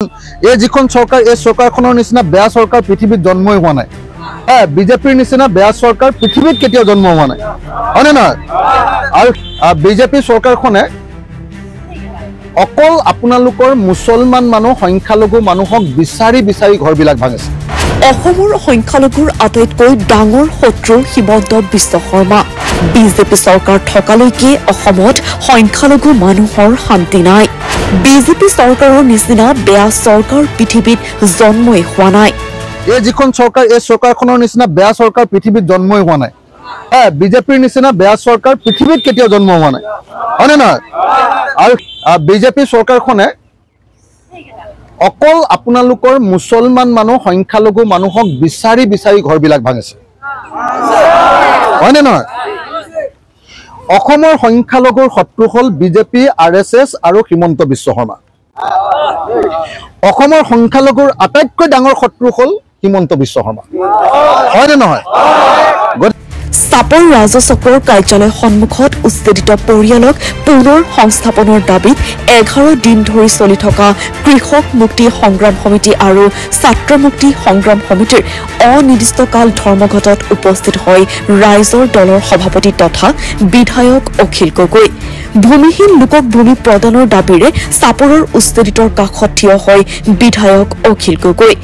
এই যিখন চৰকাৰ এই চৰকাৰখনৰ নিচিনা বেয়া চৰকাৰ পৃথিৱীত জন্মই হোৱা নাই। বিজেপিৰ নিচিনা বেয়া চৰকাৰ পৃথিৱীত কেতিয়াও জন্ম হোৱা নাই, হয়নে নহয়? আৰু বিজেপি চৰকাৰখনে অকল আপোনালোকৰ মুছলমান মানুহ সংখ্যালঘু মানুহক বিচাৰি বিচাৰি ঘৰবিলাক ভাঙিছে। অসমৰ সংখ্যালঘুৰ আটাইতকৈ ডাঙৰ শত্ৰু হিমন্ত বিশ্ব শৰ্মা। বিজেপি চৰকাৰ থকালৈকে অসমত সংখ্যালঘু মানুহৰ শান্তি নাই। বিজেপি চৰকাৰৰ নিচিনা বেয়া চৰকাৰ পৃথিৱীত জন্মই হোৱা নাই। এই যিখন চৰকাৰ এই চৰকাৰখনৰ নিচিনা বেয়া চৰকাৰ পৃথিৱীত জন্মই হোৱা নাই। বিজেপিৰ নিচিনা বেয়া চৰকাৰ পৃথিৱীত কেতিয়াও জন্ম হোৱা নাই, হয়নে নহয়? আৰু বিজেপি চৰকাৰখনে অকল আপোনালোকৰ মুছলমান মানুহ সংখ্যালঘু মানুহক বিচাৰি বিচাৰি ঘৰবিলাক ভাঙিছে, হয়নে নহয়? অসমৰ সংখ্যালঘুৰ শত্ৰু হ'ল বিজেপি, RSS আৰু হিমন্ত বিশ্ব শৰ্মা। অসমৰ সংখ্যালঘুৰ আটাইতকৈ ডাঙৰ শত্ৰু হ'ল হিমন্ত বিশ্ব শৰ্মা, হয়নে নহয়? চাপৰ ৰাজচক্ৰৰ কাৰ্যালয় সন্মুখত উচ্ছেদিত পৰিয়ালক পুনৰ সংস্থাপনৰ দাবীত 11 দিন ধৰি চলি থকা কৃষক মুক্তি সংগ্ৰাম সমিতি আৰু ছাত্ৰ মুক্তি সংগ্ৰাম সমিতিৰ অনিৰ্দিষ্টকাল ধৰ্মঘটত উপস্থিত হৈ ৰাইজৰ দলৰ সভাপতি তথা বিধায়ক অখিল গগৈ। ভূমিহীন লোকক ভূমি প্ৰদানৰ দাবীৰে চাপৰৰ উচ্ছেদিতৰ কাষত থিয় হৈ বিধায়ক অখিল গগৈ।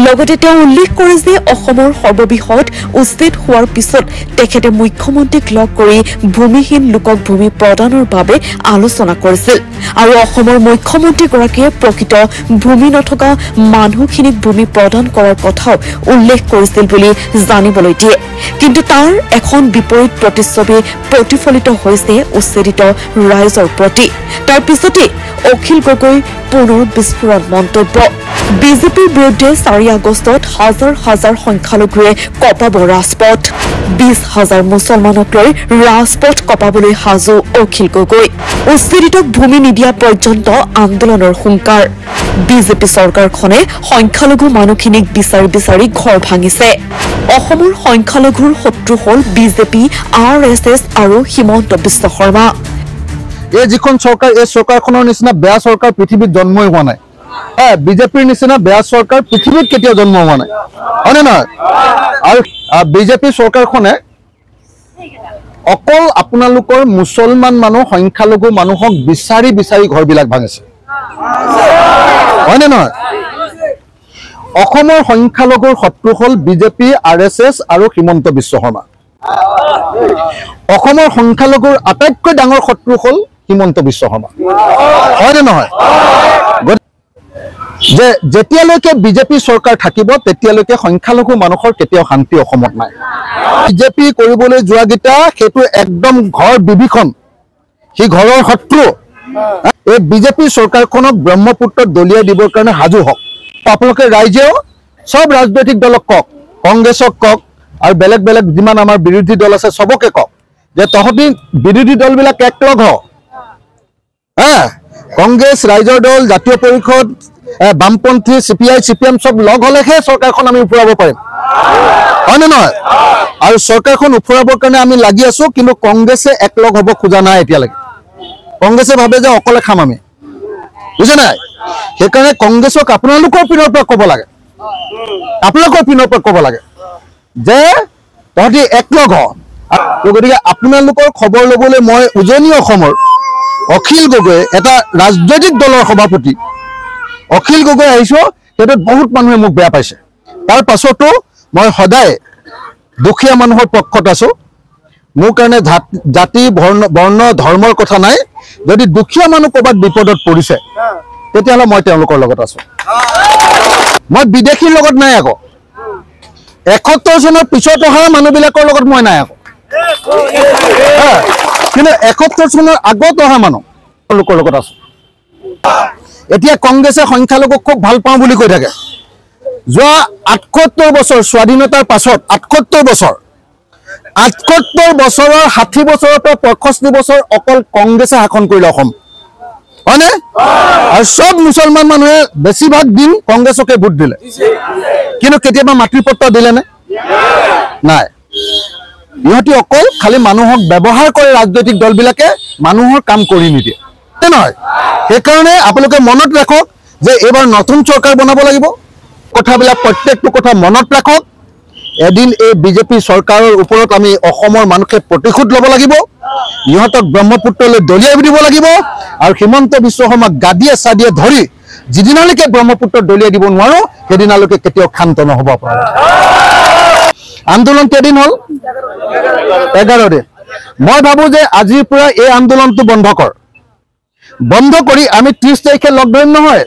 লগতে তেওঁ উল্লেখ কৰে যে অসমৰ সৰ্ববৃহৎ উচ্ছেদ হোৱাৰ পিছত তেখেতে মুখ্যমন্ত্ৰীক লগ কৰি ভূমিহীন লোকক ভূমি প্ৰদানৰ বাবে আলোচনা কৰিছিল আৰু অসমৰ মুখ্যমন্ত্ৰীগৰাকীয়ে প্ৰকৃত ভূমি নথকা মানুহখিনিক ভূমি প্ৰদান কৰাৰ কথাও উল্লেখ কৰিছিল বুলি জানিবলৈ দিয়ে। কিন্তু তাৰ এখন বিপৰীত প্ৰতিচ্ছবি প্ৰতিফলিত হৈছে উচ্ছেদিত ৰাইজৰ প্ৰতি। তাৰ পিছতে অখিল গগৈ পুনৰ বিস্ফোৰণ মন্তব্য। বিজেপিৰ বিৰুদ্ধে 4 আগষ্টত হাজাৰ হাজাৰ সংখ্যালঘুৱে কঁপাব ৰাজপথ। 20,000 মুছলমানক লৈ ৰাজপথ কঁপাবলৈ সাজু অখিল গগৈ। উচ্ছেদিতক ভূমি নিদিয়া পৰ্যন্ত আন্দোলনৰ হুংকাৰ। বিজেপি চৰকাৰখনে সংখ্যালঘু মানুহখিনিক বিচাৰি বিচাৰি ঘৰ ভাঙিছে। অসমৰ সংখ্যালঘুৰ শত্ৰু হ'ল বিজেপি, RSS আৰু হিমন্ত বিশ্ব শৰ্মা। এই যিখন চৰকাৰ এই চৰকাৰখনৰ নিচিনা বেয়া চৰকাৰ পৃথিৱীত জন্মই হোৱা নাই। বিজেপিৰ নিচিনা বেয়া চৰকাৰ পৃথিৱীত কেতিয়াও জন্ম হোৱা নাই, হয়নে নহয়? আৰু বিজেপি চৰকাৰখনে অকল আপোনালোকৰ মুছলমান মানুহ সংখ্যালঘু মানুহক বিচাৰি বিচাৰি ঘৰবিলাক ভাঙিছে, হয়নে নহয়? অসমৰ সংখ্যালঘুৰ শত্ৰু হ'ল বিজেপি, RSS আৰু হিমন্ত বিশ্ব শৰ্মা। অসমৰ সংখ্যালঘুৰ আটাইতকৈ ডাঙৰ শত্ৰু হ'ল হিমন্ত বিশ্ব শৰ্মা, হয়নে নহয়? যে যেতিয়ালৈকে বিজেপি চৰকাৰ থাকিব তেতিয়ালৈকে সংখ্যালঘু মানুহৰ কেতিয়াও শান্তি অসমত নাই। বিজেপি কৰিবলৈ যোৱাকেইটা সেইটো একদম ঘৰ বিভীষণ, সি ঘৰৰ শত্ৰু। এই বিজেপি চৰকাৰখনক ব্ৰহ্মপুত্ৰত দলিয়াই দিবৰ কাৰণে সাজু হওক। আপোনালোকে ৰাইজেও চব ৰাজনৈতিক দলক কওক, কংগ্ৰেছক কওক আৰু বেলেগ বেলেগ যিমান আমাৰ বিৰোধী দল আছে চবকে কওক যে তহঁতি বিৰোধী দলবিলাক একলগ হ। কংগ্ৰেছ, ৰাইজৰ দল, জাতীয় পৰিষদ, বামপন্থী, CPI, CPM চব লগ হলেহে চৰকাৰখন আমি উফৰাব পাৰিম, হয়নে নহয়? আৰু চৰকাৰখন উফৰাবৰ কাৰণে আমি লাগি আছো, কিন্তু কংগ্ৰেছে একলগ হ'ব খোজা নাই এতিয়ালৈকে। কংগ্ৰেছে ভাবে যে অকলে খাম আমি, বুজে নাই? সেইকাৰণে কংগ্ৰেছক আপোনালোকৰ পিনৰ পৰা ক'ব লাগে, আপোনালোকৰ পিনৰ পৰা ক'ব লাগে যে তহঁতি একলগ হ। গতিকে আপোনালোকৰ খবৰ ল'বলৈ মই উজনি অসমৰ অখিল গগৈ, এটা ৰাজনৈতিক দলৰ সভাপতি অখিল গগৈ আহিছো, সেইটোত বহুত মানুহে মোক বেয়া পাইছে। তাৰ পাছতো মই সদায় দুখীয়া মানুহৰ পক্ষত আছো। মোৰ কাৰণে জাতি, বৰ্ণ, ধৰ্মৰ কথা নাই। যদি দুখীয়া মানুহ ক'ৰবাত বিপদত পৰিছে তেতিয়াহ'লে মই তেওঁলোকৰ লগত আছো। মই বিদেশীৰ লগত নাই আকৌ। 71 চনৰ পিছত অহা মানুহবিলাকৰ লগত মই নাই আকৌ। কিন্তু 71 চনৰ আগত অহা মানুহ লোকৰ লগত আছো। এতিয়া কংগ্ৰেছে সংখ্যালঘুক খুব ভাল পাওঁ বুলি কৈ থাকে। যোৱা 78 বছৰ স্বাধীনতাৰ পাছত 78 বছৰৰ 60 বছৰৰ পৰা 65 বছৰ অকল কংগ্ৰেছে শাসন কৰিলে অসম, হয়নে? আৰু চব মুছলমান মানুহে বেছিভাগ দিন কংগ্ৰেছকে ভোট দিলে, কিন্তু কেতিয়াবা মাতৃপত্ৰ দিলে নে? নাই। ইহঁতি অকল খালি মানুহক ব্যৱহাৰ কৰে। ৰাজনৈতিক দলবিলাকে মানুহৰ কাম কৰি নিদিয়ে, নহয়? সেইকাৰণে আপোনালোকে মনত ৰাখক যে এইবাৰ নতুন চৰকাৰ বনাব লাগিব কথাবিলাক প্ৰত্যেকটো কথা মনত ৰাখক এদিন এই বিজেপি চৰকাৰৰ ওপৰত আমি অসমৰ মানুহে প্ৰতিশোধ ল'ব লাগিব ইহঁতক ব্ৰহ্মপুত্ৰলৈ দলিয়াই দিব লাগিব আৰু হিমন্ত বিশ্ব শৰ্মাক গাদিয়ে চাদিয়ে ধৰি যিদিনালৈকে ব্ৰহ্মপুত্ৰ দলিয়াই দিব নোৱাৰো সেইদিনালৈকে কেতিয়াও ক্ষান্ত নহ'ব আপোনালোক আন্দোলন কেইদিন হ'ল 11 দিন মই ভাবো যে আজিৰ পৰা এই আন্দোলনটো বন্ধ কৰি আমি 30 তাৰিখে লগ ধৰিম নহয়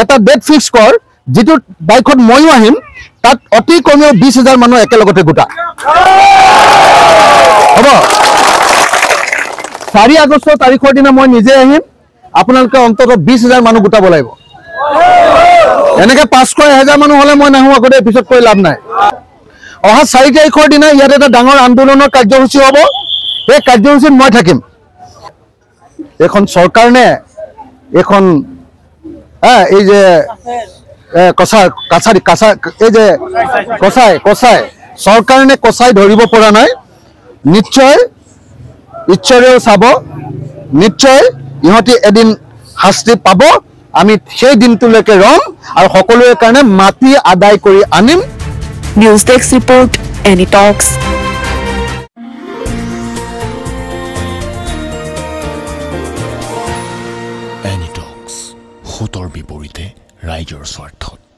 এটা ডেট ফিক্স কৰ যেটো বাইকত মইও আহিম তাত অতি কমেও 20,000 মানুহ একেলগতে গোটা হ'ব 4 আগষ্ট তাৰিখৰ দিনা মই নিজে আহিম আপোনালোকে অন্তত 20,000 মানুহ গোটাব লাগিব এনেকে 500,000 মানুহ হলে মই নাহো আগতে এপিসোড কৰি লাভ নাই অহা 4 তাৰিখৰ দিনা ইয়াত এটা ডাঙৰ আন্দোলনৰ কাৰ্যসূচী হ'ব এই কাৰ্যসূচীত মই থাকিম এখন চৰকাৰ নে এখন এই যে কছাই চৰকাৰ নে কছাই ধৰিব পৰা নাই নিশ্চয় ঈশ্বৰেও চাব নিশ্চয় ইহঁতি এদিন শাস্তি পাব আমি সেই দিনটোলৈকে ৰম আৰু সকলোৰে কাৰণে মাটি আদায় কৰি আনিম নিউজ ডেস্ক ৰিপৰ্ট এনি টক্স এনি টক্স হুতৰ বিপৰীতে ৰাইজৰ স্বাৰ্থত